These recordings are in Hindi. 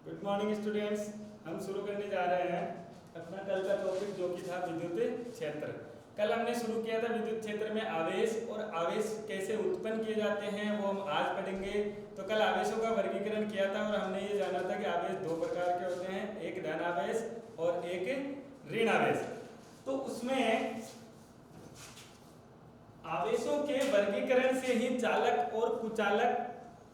Good morning students. हम शुरू करने जा रहे हैं अपना कल का टॉपिक जो कि था विद्युत क्षेत्र। कल हमने शुरू किया था विद्युत क्षेत्र में आवेश और आवेश कैसे उत्पन्न किए जाते हैं वो हम आज पढ़ेंगे। तो कल आवेशों का वर्गीकरण किया था और हमने ये जाना था कि आवेश दो प्रकार के होते हैं, एक धन आवेश और एक ऋण आवेश। तो उसमें आवेशों के वर्गीकरण से ही चालक और कुचालक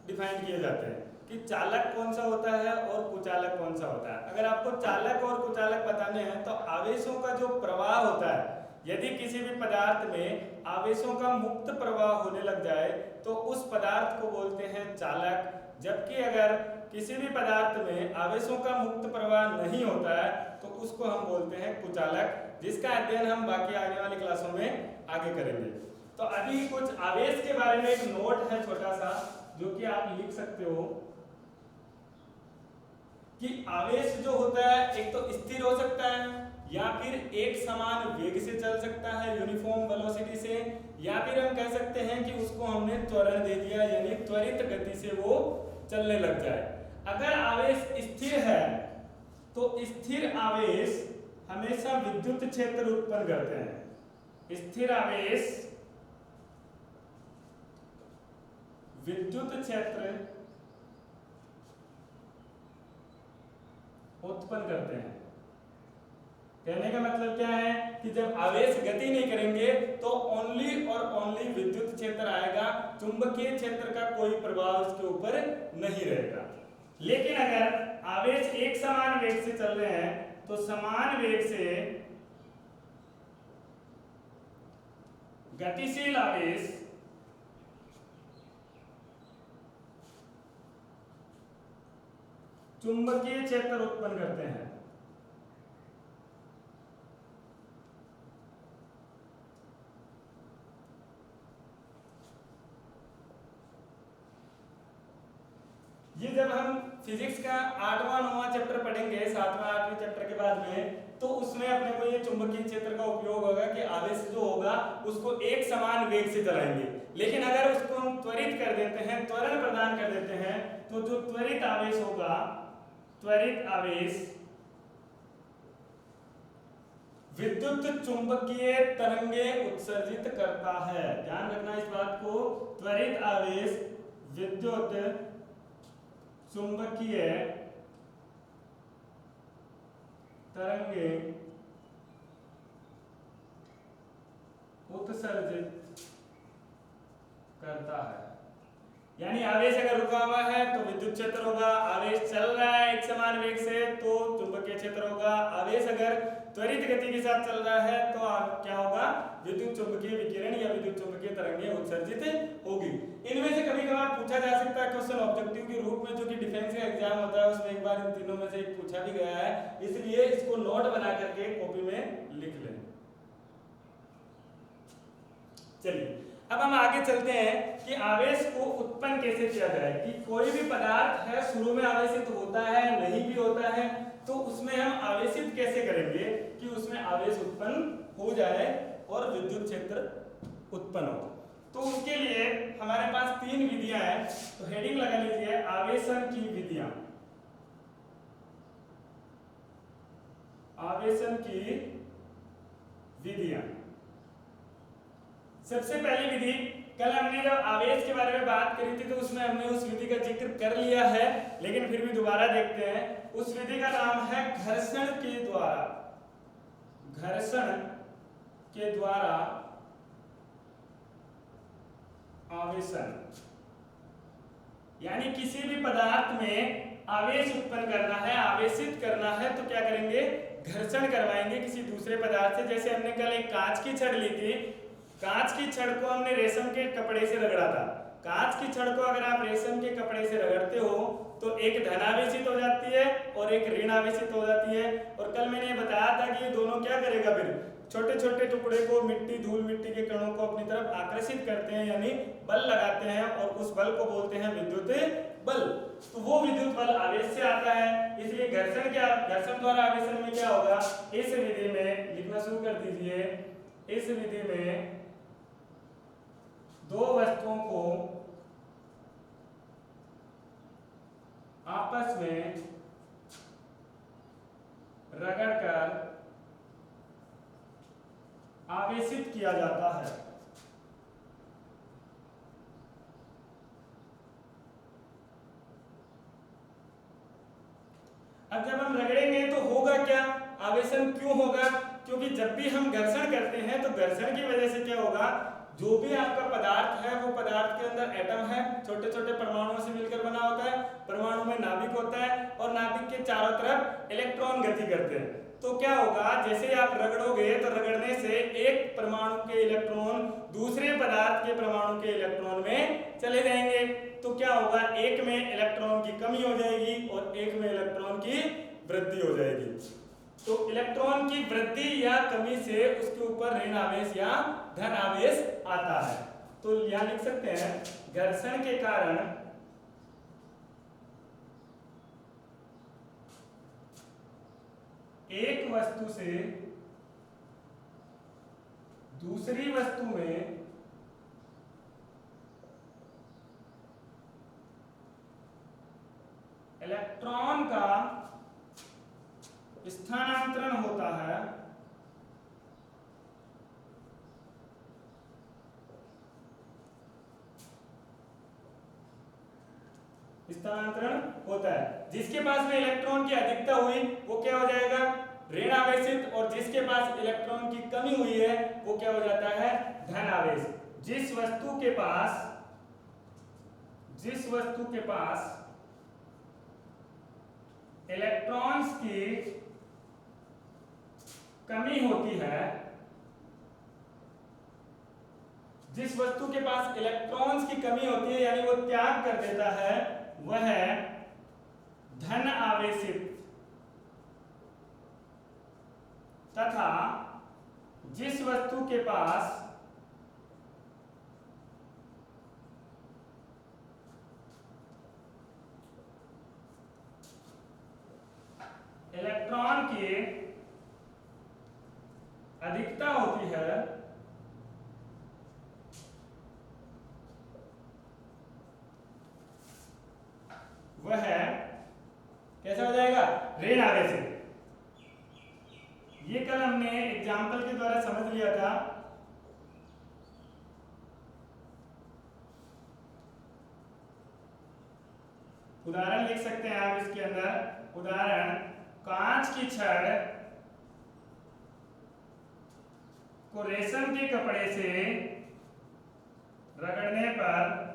डिफाइन किए जाते हैं कि चालक कौन सा होता है और कुचालक कौन सा होता है। अगर आपको चालक और कुचालक बताने हैं तो आवेशों का जो प्रवाह होता है, यदि किसी भी पदार्थ में आवेशों का मुक्त प्रवाह होने लग जाए तो उस पदार्थ को बोलते हैं चालक। जबकि अगर किसी भी पदार्थ में आवेशों का मुक्त प्रवाह नहीं होता है तो उसको हम बोलते हैं कुचालक, जिसका अध्ययन हम बाकी आने वाली क्लासों में आगे करेंगे। तो अभी कुछ आवेश के बारे में एक नोट है छोटा सा जो कि आप लिख सकते हो कि आवेश जो होता है एक तो स्थिर हो सकता है या फिर एक समान वेग से चल सकता है, यूनिफॉर्म वेलोसिटी से, या फिर हम कह सकते हैं कि उसको हमने त्वरण दे दिया यानी त्वरित गति से वो चलने लग जाए। अगर आवेश स्थिर है तो स्थिर आवेश हमेशा विद्युत क्षेत्र उत्पन्न करते हैं। स्थिर आवेश विद्युत क्षेत्र उत्पन्न करते हैं। कहने का मतलब क्या है कि जब आवेश गति नहीं करेंगे तो ओनली और ओनली विद्युत क्षेत्र आएगा, चुंबकीय क्षेत्र का कोई प्रभाव इसके ऊपर नहीं रहेगा। लेकिन अगर आवेश एक समान वेग से चल रहे हैं तो समान वेग से गतिशील आवेश चुंबकीय क्षेत्र उत्पन्न करते हैं। ये जब हम फिजिक्स का 8वां 9वां चैप्टर पढ़ेंगे, 7वां 8वें चैप्टर के बाद में, तो उसमें अपने को ये चुंबकीय क्षेत्र का उपयोग होगा कि आवेश जो होगा उसको एक समान वेग से चलाएंगे। लेकिन अगर उसको हम त्वरित कर देते हैं, त्वरण प्रदान कर देते हैं, तो जो त्वरित आवेश होगा, त्वरित आवेश विद्युत चुंबकीय तरंगे उत्सर्जित करता है। ध्यान रखना इस बात को, त्वरित आवेश विद्युत चुंबकीय तरंगे उत्सर्जित करता है। यानी आवेश अगर रुका हुआ है तो विद्युत क्षेत्र होगा, आवेश चल रहा है एक समान वेग से तो चुंबकीय क्षेत्र होगा, आवेश अगर त्वरित गति के साथ चल रहा है तो क्या होगा, विद्युत चुंबकीय विकिरण या विद्युत चुंबकीय तरंगें उत्सर्जित होगी। इनमें से कभी कभार पूछा जा सकता है क्वेश्चन ऑब्जेक्टिव के रूप में, जो कि डिफेंस का एग्जाम होता है उसमें एक बार इन तीनों में से एक पूछा भी गया है, इसलिए इसको नोट बना करके कॉपी में लिख लें। चलिए अब हम आगे चलते हैं कि आवेश को उत्पन्न कैसे किया जाए। कि कोई भी पदार्थ है शुरू में आवेशित होता है, नहीं भी होता है, तो उसमें हम आवेशित कैसे करेंगे कि उसमें आवेश उत्पन्न हो जाए और विद्युत क्षेत्र उत्पन्न हो। तो उसके लिए हमारे पास 3 विधियां हैं। तो हेडिंग लगा लीजिए, आवेशन की विधियां। आवेशन की विधियां। सबसे पहली विधि, कल हमने जब आवेश के बारे में बात करी थी तो उसमें हमने उस विधि का जिक्र कर लिया है, लेकिन फिर भी दोबारा देखते हैं। उस विधि का नाम है घर्षण के द्वारा। घर्षण के द्वारा आवेशन, यानी किसी भी पदार्थ में आवेश उत्पन्न करना है, आवेशित करना है, तो क्या करेंगे, घर्षण करवाएंगे किसी दूसरे पदार्थ से। जैसे हमने कल एक कांच की छड़ ली थी, कांच की छड़ को हमने रेशम के कपड़े से रगड़ा था। कांच की छड़ को अगर आप रेशम के कपड़े से रगड़ते हो तो एक धनावेशित हो जाती है और एक ऋण आवेशित हो जाती है। और कल मैंने बताया था कि ये दोनों क्या करेगा, फिर छोटे छोटे टुकड़े को, मिट्टी, धूल मिट्टी के कणों को अपनी तरफ आकर्षित करते हैं, यानी बल लगाते हैं, और उस बल को बोलते हैं विद्युत बल। तो वो विद्युत बल आवेश से आता है, इसलिए घर्षण द्वारा आवेशन में क्या होगा, इस विधि में लिखना शुरू कर दीजिए। इस विधि में दो वस्तुओं को आपस में किया जाता है। अब जब हम रगड़ेंगे तो होगा क्या, आवेशन क्यों होगा, क्योंकि जब भी हम घर्षण करते हैं तो घर्षण की वजह से क्या होगा, जो भी आपका पदार्थ है वो पदार्थ के अंदर एटम है, छोटे छोटे परमाणुओं से मिलकर बना होता है, परमाणु में नाभिक होता है और नाभिक के चारों तरफ इलेक्ट्रॉन गति करते हैं। तो क्या होगा, जैसे आप रगड़ोगे तो रगड़ने से एक परमाणु के इलेक्ट्रॉन दूसरे पदार्थ के परमाणु के इलेक्ट्रॉन में चले जाएंगे, तो क्या होगा, एक में इलेक्ट्रॉन की कमी हो जाएगी और एक में इलेक्ट्रॉन की वृद्धि हो जाएगी। तो इलेक्ट्रॉन की वृद्धि या कमी से उसके ऊपर ऋण आवेश या धन आवेश आता है। तो यहां लिख सकते हैं, घर्षण के कारण एक वस्तु से दूसरी वस्तु में इलेक्ट्रॉन का स्थानांतरण होता है जिसके पास में इलेक्ट्रॉन की अधिकता हुई वो क्या हो जाएगा, ऋण आवेशित, और जिसके पास इलेक्ट्रॉन की कमी हुई है वो क्या हो जाता है, धन आवेश। जिस वस्तु के पास इलेक्ट्रॉन्स की कमी होती है, जिस वस्तु के पास इलेक्ट्रॉन्स की कमी होती है यानी वो त्याग कर देता है, वह धन आवेशित, तथा जिस वस्तु के पास इलेक्ट्रॉन की अधिकता होती है, वह कैसा हो जाएगा, ऋण आवेशित। ये कल हमने एग्जाम्पल के द्वारा समझ लिया था। उदाहरण लिख सकते हैं आप इसके अंदर, उदाहरण, कांच की छड़ को रेशम के कपड़े से रगड़ने पर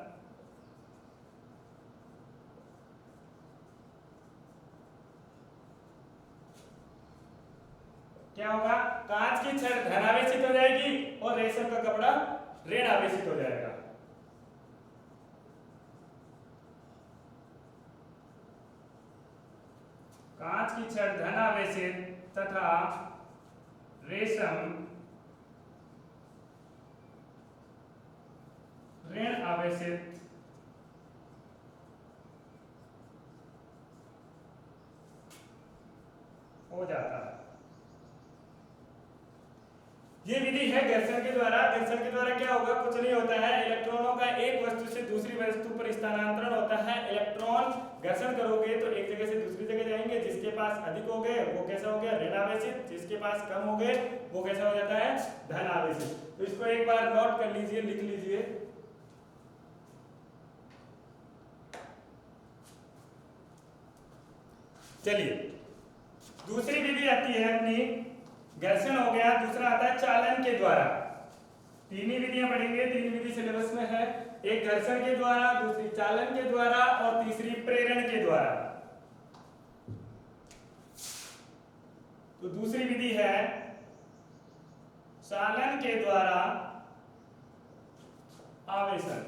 क्या होगा, कांच की छड़ धन आवेशित हो जाएगी और रेशम का कपड़ा ऋण आवेशित हो जाएगा। कांच की छड़ धन आवेशित तथा रेशम ऋण आवेशित हो जाता है। ये विधि है घर्षण के द्वारा। घर्षण के द्वारा क्या होगा, कुछ नहीं होता है, इलेक्ट्रॉनों का एक वस्तु से दूसरी वस्तु पर स्थानांतरण होता है। इलेक्ट्रॉन घर्षण करोगे तो एक जगह से दूसरी जगह जाएंगे, जिसके पास अधिक हो गए वो कैसा हो गया, ऋण आवेशित, जिसके पास कम हो गए वो कैसा हो जाता है, धन आवेशित। तो इसको एक बार नोट कर लीजिए, लिख लीजिए। चलिए दूसरी विधि आती है अपनी, घर्षण हो गया, दूसरा आता है चालन के द्वारा। तीन ही विधियां पढ़ेंगे, तीन विधि सिलेबस में है, एक घर्षण के द्वारा, दूसरी चालन के द्वारा और तीसरी प्रेरण के द्वारा। तो दूसरी विधि है चालन के द्वारा आवेशन।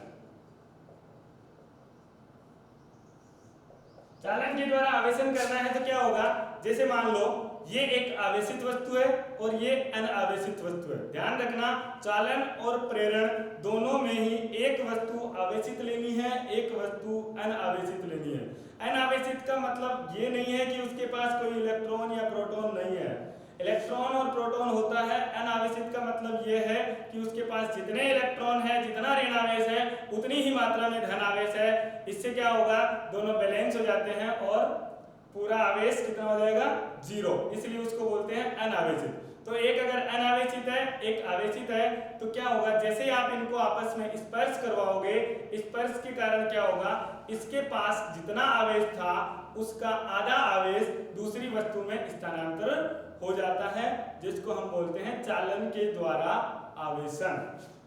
चालन के द्वारा आवेशन करना है तो क्या होगा, जैसे मान लो ये एक आवेशित वस्तु है और ये अनावेशित वस्तु है। ध्यान रखना, चालन और प्रेरण दोनों में ही एक वस्तु आवेशित लेनी है, एक वस्तु अनावेशित लेनी है। अनावेशित का मतलब ये नहीं है कि उसके पास कोई इलेक्ट्रॉन या प्रोटॉन नहीं है, इलेक्ट्रॉन और प्रोटॉन होता है। अनावेशित का मतलब ये है कि उसके पास जितने इलेक्ट्रॉन है, जितना ऋण आवेश है, उतनी ही मात्रा में धन आवेश है। इससे क्या होगा, दोनों बैलेंस हो जाते हैं और पूरा आवेश कितना हो जाएगा 0, इसलिए उसको बोलते हैं अनावेशित। तो एक अगर अनावेशित है एक आवेशित है तो क्या होगा, जैसे ही आप इनको आपस में स्पर्श करवाओगे, स्पर्श के कारण क्या होगा, इसके पास जितना आवेश था उसका आधा आवेश दूसरी वस्तु में स्थानांतर हो जाता है, जिसको हम बोलते हैं चालन के द्वारा आवेशन।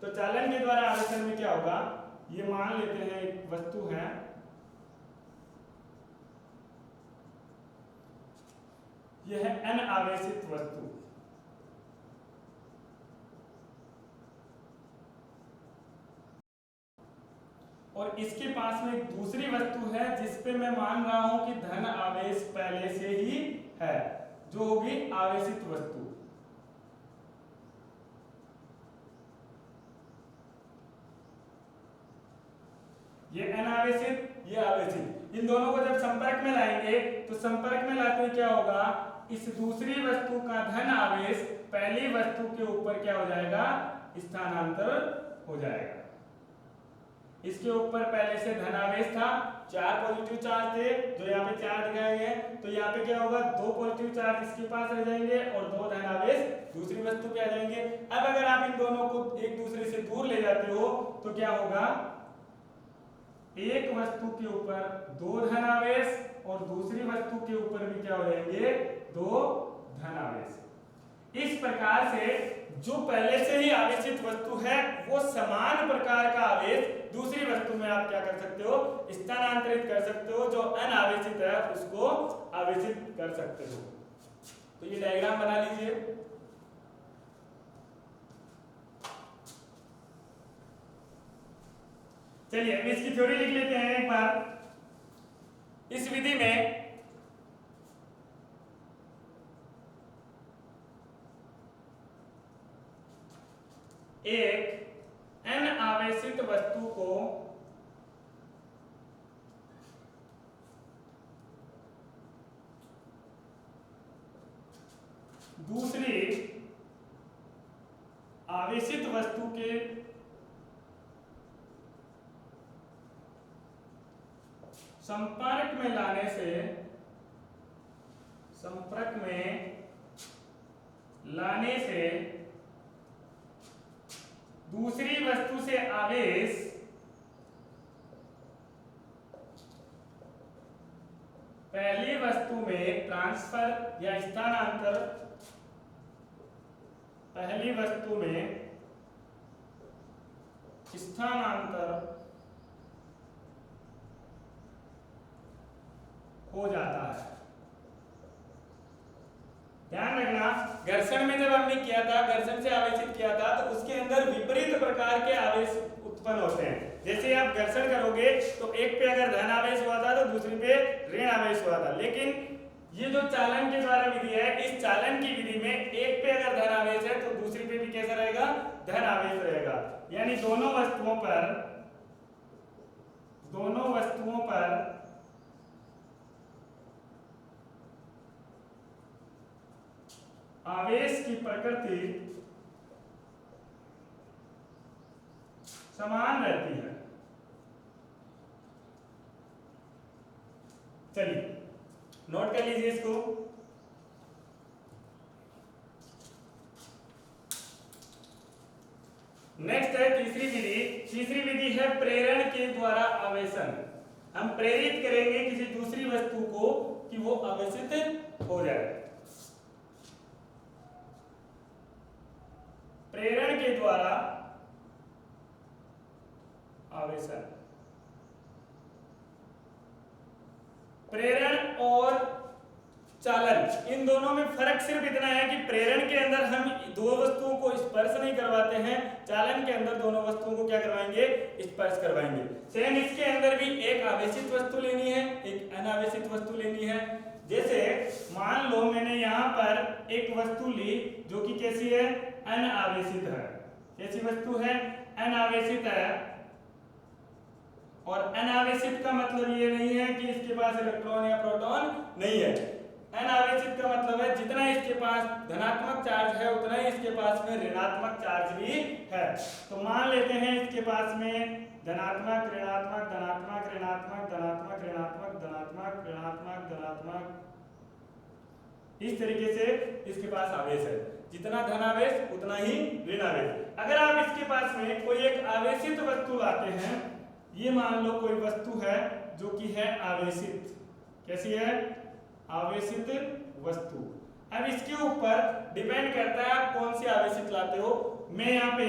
तो चालन के द्वारा आवेशन में क्या होगा, ये मान लेते हैं एक वस्तु है, यह है अनावेशित वस्तु, और इसके पास में एक दूसरी वस्तु है जिसपे मैं मान रहा हूं कि धन आवेश पहले से ही है, जो होगी आवेशित वस्तु। ये अनावेशित ये आवेशित, इन दोनों को जब संपर्क में लाएंगे तो संपर्क में लाते क्या होगा, इस दूसरी वस्तु का धन आवेश पहली वस्तु के ऊपर क्या हो जाएगा, स्थानांतर हो जाएगा। इसके ऊपर पहले से धनावेश था, 4 पॉजिटिव चार्ज थे जो यहाँ पे 4 दिखाए गए, तो यहाँ पे क्या होगा 2 पॉजिटिव चार्ज इसके पास रह जाएंगे और 2 धनावेश दूसरी वस्तु पे आ जाएंगे। अब अगर आप इन दोनों को एक दूसरे से दूर ले जाते हो तो क्या होगा, एक वस्तु के ऊपर 2 धनावेश और दूसरी वस्तु के ऊपर भी क्या हो जाएंगे 2 धनावेश। इस प्रकार से जो पहले से ही आवेशित वस्तु है वो समान प्रकार का आवेश दूसरी वस्तु में आप क्या कर सकते हो, स्थानांतरित कर सकते हो, जो अनावेशित है उसको आवेशित कर सकते हो। तो ये डायग्राम बना लीजिए। चलिए अब इसकी थ्योरी लिख लेते हैं एक बार। इस विधि में एक अनावेशित वस्तु को दूसरी आवेशित वस्तु के संपर्क में लाने से दूसरी वस्तु से आवेश पहली वस्तु में ट्रांसफर या स्थानांतर, पहली वस्तु में स्थानांतर हो जाता है। ध्यान रखना, घर्षण में जब हमने किया था, घर्षण से आवेशित किया था, तो उसके अंदर विपरीत प्रकार के आवेश उत्पन्न होते हैं। जैसे आप घर्षण करोगे तो एक पे अगर धन आवेश हुआ था तो दूसरी पे ऋण आवेश हुआ था, लेकिन ये जो चालन के द्वारा विधि है, इस चालन की विधि में एक पे अगर धन आवेश है तो दूसरी पे भी कैसा रहेगा, धन आवेश रहेगा। यानी दोनों वस्तुओं पर आवेश की प्रकृति समान रहती है। चलिए नोट कर लीजिए इसको। नेक्स्ट है तीसरी विधि। तीसरी विधि है प्रेरण के द्वारा आवेशन। हम प्रेरित करेंगे किसी दूसरी वस्तु को कि वो आवेशित हो जाए। प्रेरण के द्वारा आवेशन। प्रेरण और चालन, इन दोनों में फर्क सिर्फ इतना है कि प्रेरण के अंदर हम दो वस्तुओं को स्पर्श नहीं करवाते हैं, चालन के अंदर दोनों वस्तुओं को क्या करवाएंगे, स्पर्श करवाएंगे। सेम इसके अंदर भी एक आवेशित वस्तु लेनी है, एक अनावेशित वस्तु लेनी है। जैसे मान लो मैंने यहाँ पर एक वस्तु ली जो कि कैसी है, अनावेशित है। कैसी वस्तु है, अनावेशित है। और अनावेशित का मतलब ये नहीं है कि इसके पास इलेक्ट्रॉन या प्रोटॉन नहीं है। अनावेशित का मतलब है जितना इसके पास धनात्मक चार्ज है उतना ही इसके पास में ऋणात्मक चार्ज भी है। तो मान लेते हैं इसके पास में धनात्मक ऋणात्मक धनात्मक ऋणात्मक धनात्मक ऋणात्मक धनात्मक ऋणात्मक धनात्मक, इस तरीके से इसके पास आवेश है। जितना धन आवेश उतना ही ऋण आवेश। अगर आप इसके पास में कोई एक आवेशित वस्तु लाते हैं, ये मान लो कोई वस्तु है जो कि है आवेशित, कैसी है? आवेशित वस्तु। अब इसके ऊपर डिपेंड करता है आप कौन सी आवेशित लाते हो। मैं यहाँ पे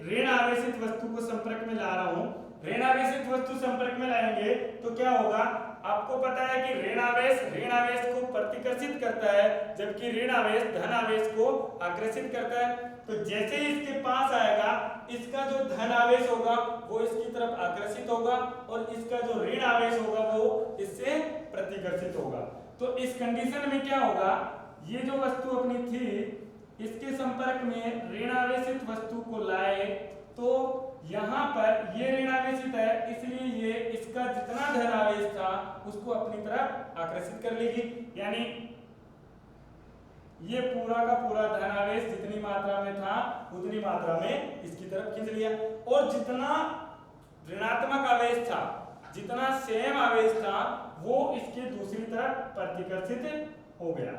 ऋण आवेशित वस्तु को संपर्क में ला रहा हूँ। ऋण आवेशित वस्तु संपर्क में लाएंगे तो क्या होगा? आपको पता है कि ऋण आवेश को प्रतिकर्षित करता है, जबकि ऋण आवेश धन आवेश को आकर्षित करता है। तो जैसे ही इसके पास आएगा, इसका जो धन आवेश होगा वो इसकी तरफ आकर्षित होगा और इसका जो ऋण आवेश होगा वो इससे प्रतिकर्षित होगा। तो इस कंडीशन में क्या होगा? ये जो वस्तु अपनी थी, इसके संपर्क में ऋण आवेशित वस्तु को लाए तो यहाँ पर ये ऋण आवेशित है, इसलिए ये इसका जितना धन आवेश था उसको अपनी तरफ आकर्षित कर लेगी। यानी ये पूरा का पूरा धन आवेश जितनी मात्रा में था उतनी मात्रा में इसकी तरफ खींच लिया, और जितना ऋणात्मक आवेश था, जितना सेम आवेश था, वो इसके दूसरी तरफ प्रतिकर्षित हो गया।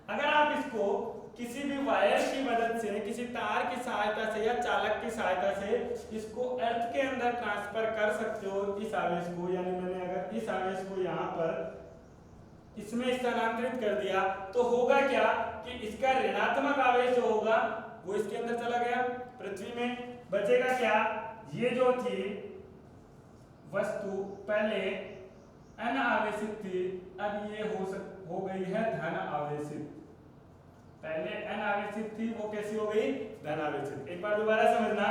अगर आप इसको किसी भी वायर की मदद से, किसी तार की सहायता से या चालक की सहायता से इसको अर्थ के अंदर ट्रांसफर कर सकते हो इस आवेश को, यानी मैंने अगर इस आवेश को यहाँ पर इसमें स्थानांतरित कर दिया तो होगा क्या कि इसका ऋणात्मक आवेश जो होगा वो इसके अंदर चला गया पृथ्वी में। बचेगा क्या? ये जो थी वस्तु पहले अनावेशित थी, अब ये हो गई है धन आवेशित। पहले अनावेशित थी, वो कैसी हो गई? धन आवेशित। एक बार दोबारा समझना,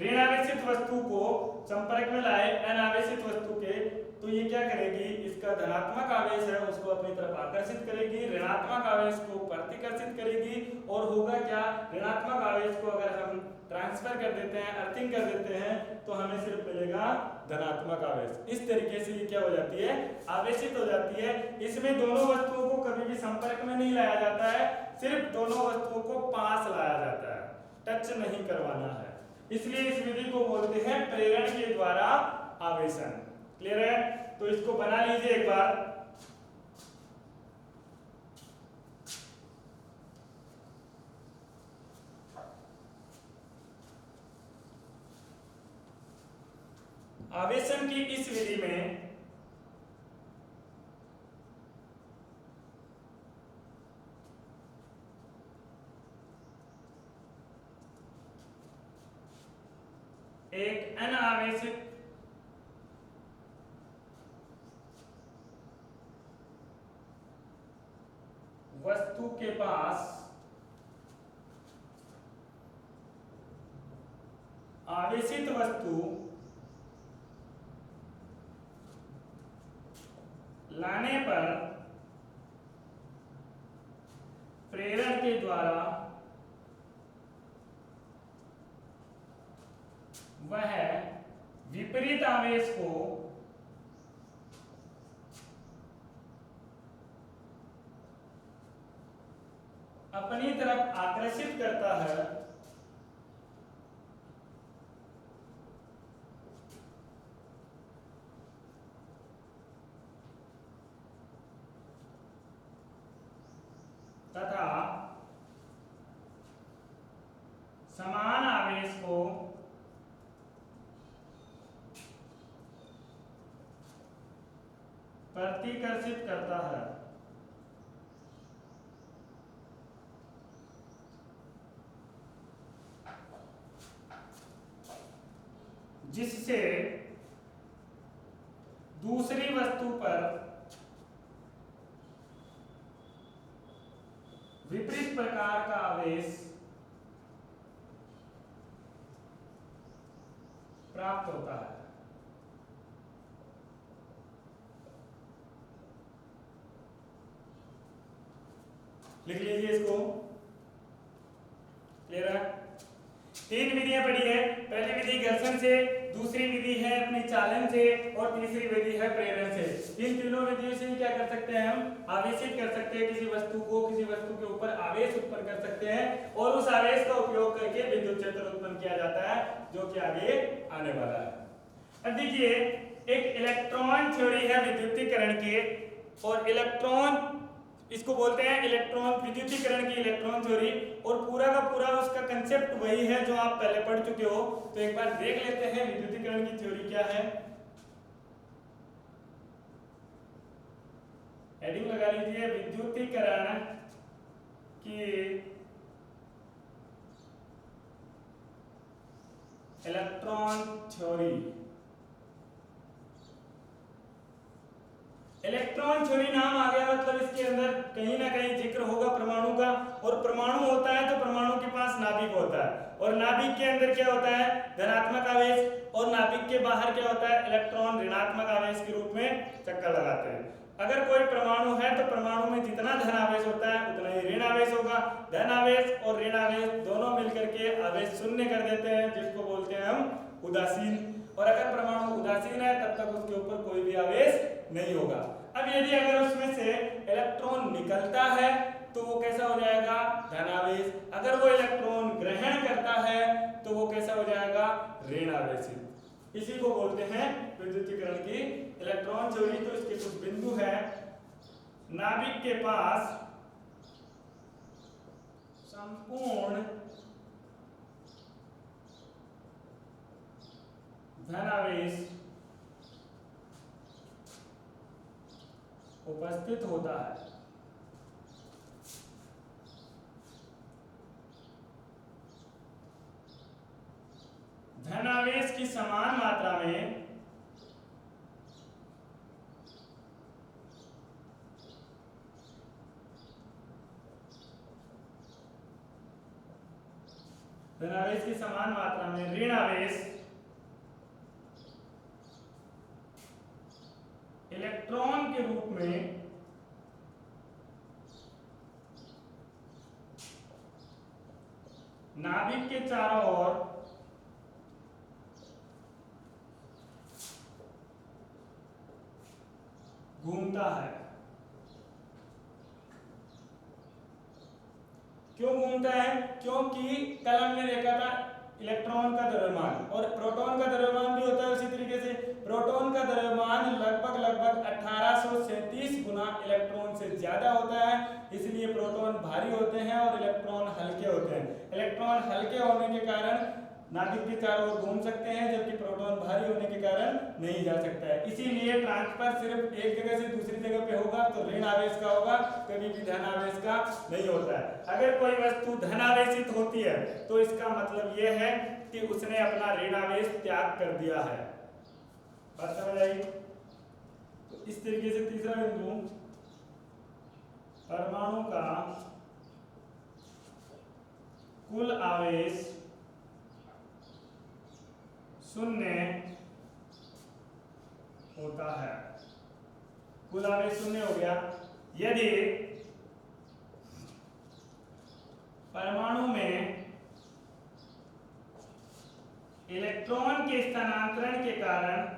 ऋण आवेशित वस्तु को संपर्क में लाए अनावेशित वस्तु के, तो ये क्या करेगी? इसका धनात्मक आवेश है उसको अपनी तरफ आकर्षित करेगी, ऋणात्मक आवेश को प्रतिकर्षित करेगी, और होगा क्या? ऋणात्मक आवेश को अगर हम ट्रांसफर कर देते हैं, अर्थिंग कर देते हैं, तो हमें सिर्फ मिलेगा धनात्मक आवेश। इस तरीके से ये क्या हो जाती है? आवेशित हो जाती है। इसमें दोनों वस्तुओं को कभी भी संपर्क में नहीं लाया जाता है, सिर्फ दोनों वस्तुओं को पास लाया जाता है, टच नहीं करवाना है। इसलिए इस विधि को बोलते हैं प्रेरण के द्वारा आवेशन। क्लियर है? तो इसको बना लीजिए एक बार। आवेशन की इस विधि में एक अनावेशित वस्तु के पास आवेशित वस्तु लाने पर प्रेरण के द्वारा वह विपरीत आवेश को अपनी तरफ आकर्षित करता है तथा समान आवेश को प्रतिकर्षित करता है। जिससे दूसरी वस्तु पर विपरीत प्रकार का आवेश प्राप्त होता है। लिख लीजिए इसको। क्लियर है? तीन विधियां पढ़ी है। पहली विधि घर्षण से, दूसरी विधि है अपनी चालन से, और तीसरी विधि है प्रेरण से। इन तीनों विधियों से क्या कर सकते हैं? हम आवेशित कर सकते हैं किसी वस्तु को, किसी वस्तु के ऊपर आवेश उत्पन्न कर सकते हैं, और उस आवेश का उपयोग करके विद्युत क्षेत्र उत्पन्न किया जाता है, जो कि आगे आने वाला है। अब देखिए एक इलेक्ट्रॉन थ्योरी है विद्युतीकरण की, और इलेक्ट्रॉन इसको बोलते हैं इलेक्ट्रॉन विद्युतीकरण की इलेक्ट्रॉन थ्योरी, और पूरा का पूरा उसका कंसेप्ट वही है जो आप पहले पढ़ चुके हो। तो एक बार देख लेते हैं विद्युतीकरण की थ्योरी क्या है। हेडिंग लगा लीजिए विद्युतीकरण की इलेक्ट्रॉन थ्योरी। इलेक्ट्रॉन थ्योरी नाम आ गया मतलब इसके अंदर कहीं ना कहीं जिक्र होगा परमाणु का, और परमाणु होता है तो परमाणु के पास नाभिक होता है, और नाभिक के अंदर क्या होता है धनात्मक आवेश, और नाभिक के बाहर क्या होता है इलेक्ट्रॉन ऋणात्मक आवेश के रूप में चक्कर लगाते हैं। अगर कोई परमाणु है तो परमाणु में जितना धन आवेश होता है उतना ही ऋण आवेश होगा। धन आवेश और ऋण आवेश दोनों मिलकर के आवेश शून्य कर देते हैं, जिसको बोलते हैं हम उदासीन। और अगर परमाणु उदासीन है तब तक उसके ऊपर कोई भी आवेश नहीं होगा। अब यदि अगर उसमें से इलेक्ट्रॉन निकलता है तो वो कैसा हो जाएगा धन आवेश, अगर वो इलेक्ट्रॉन ग्रहण करता है तो वो कैसा हो जाएगा ऋण आवेशित। इसी को बोलते हैं विद्युतीकरण की इलेक्ट्रॉन थ्योरी। तो इसके कुछ बिंदु है, नाभिक के पास संपूर्ण धन आवेश उपस्थित होता है। धन आवेश की समान मात्रा में धन आवेश की समान मात्रा में ऋण आवेश इलेक्ट्रॉन के रूप में नाभिक के चारों ओर घूमता है। क्यों घूमता है? क्योंकि कल हमने देखा था इलेक्ट्रॉन का द्रव्यमान और प्रोटॉन का द्रव्यमान भी होता है उसी तरीके से। प्रोटॉन का द्रव्यमान लगभग 1837 गुना इलेक्ट्रॉन से ज्यादा होता है, इसलिए प्रोटॉन भारी होते हैं और इलेक्ट्रॉन हल्के होते हैं। इलेक्ट्रॉन हल्के होने के कारण नाभिक के चारों ओर घूम सकते हैं, जबकि प्रोटॉन भारी होने के कारण नहीं जा सकता है। इसीलिए ट्रांसफर सिर्फ एक जगह से दूसरी जगह पे होगा तो ऋण आवेश का होगा, कभी भी धन आवेश का नहीं होता है। अगर कोई वस्तु धन आवेशित होती है तो इसका मतलब यह है कि उसने अपना ऋण आवेश त्याग कर दिया है। बात समझ आई? तो इस तरीके से तीसरा बिंदु, परमाणु का कुल आवेश शून्य होता है। कुल आवेश शून्य हो गया यदि परमाणु में इलेक्ट्रॉन के स्थानांतरण के कारण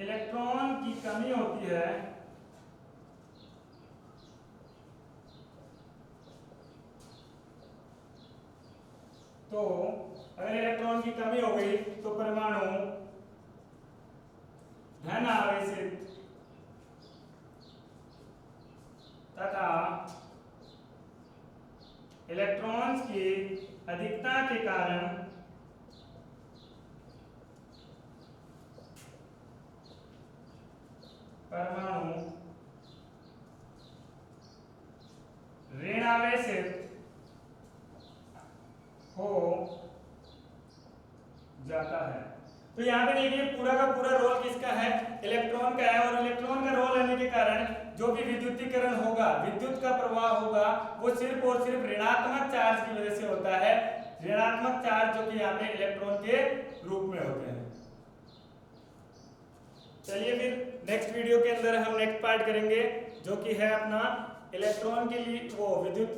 इलेक्ट्रॉन की कमी होती है तो अगर इलेक्ट्रॉन की कमी हो गई तो परमाणु धन आवेशित तथा इलेक्ट्रॉन्स की अधिकता के कारण परमाणु ऋण आवेशित हो जाता है। तो यहाँ पे देखिए पूरा का पूरा रोल किसका है? इलेक्ट्रॉन का है। और इलेक्ट्रॉन का रोल रहने के कारण जो भी विद्युतीकरण होगा, विद्युत का प्रवाह होगा, वो सिर्फ और सिर्फ ऋणात्मक चार्ज की वजह से होता है। ऋणात्मक चार्ज जो कि यहाँ पे इलेक्ट्रॉन के रूप में होते हैं। चलिए फिर नेक्स्ट वीडियो के अंदर हम नेक्स्ट पार्ट करेंगे जो कि है अपना इलेक्ट्रॉन के लिए वो विद्युत